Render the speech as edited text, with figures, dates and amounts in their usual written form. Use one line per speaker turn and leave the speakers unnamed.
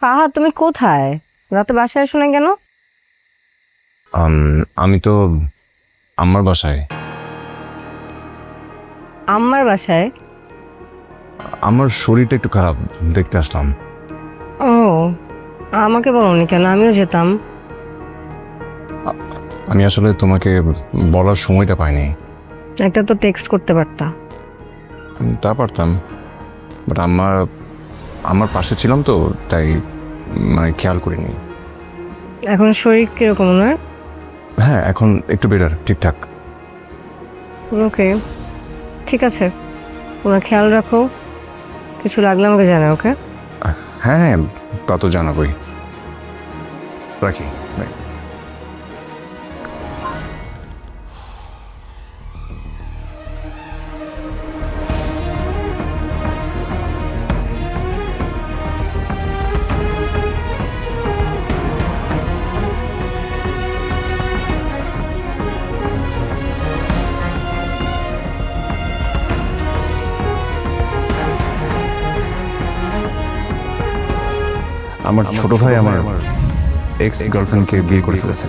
ফাহাদ, তুমি কোথায়? রাতে বাসায় আসো না কেন?
আমি তো আমার বাসায়।
আমার বাসায়?
আমার শরীরটা একটু খারাপ, দেখতে আসলাম।
ও, আমাকে বলোনি কেন? আমিও যেতাম।
আমি আসলে তোমাকে বলার সময়টা পাইনি।
একটা তো টেক্সট করতে পারতা।
তা পারতাম, বাট আমার আমার পাশে ছিলাম তো, তাই মানে খেয়াল করিনি।
এখন শরীর কিরকম ওনার?
হ্যাঁ, এখন একটু বেটার, ঠিকঠাক।
ওকে, ঠিক আছে। ওনার খেয়াল রাখো, কিছু লাগলে আমাকে জানাও, ওকে?
হ্যাঁ হ্যাঁ, তা তো জানাবই। রাখি, বাই। আমার ছোট ভাই আমার এক্স গার্লফ্রেন্ডকে বিয়ে করে ফেলেছে।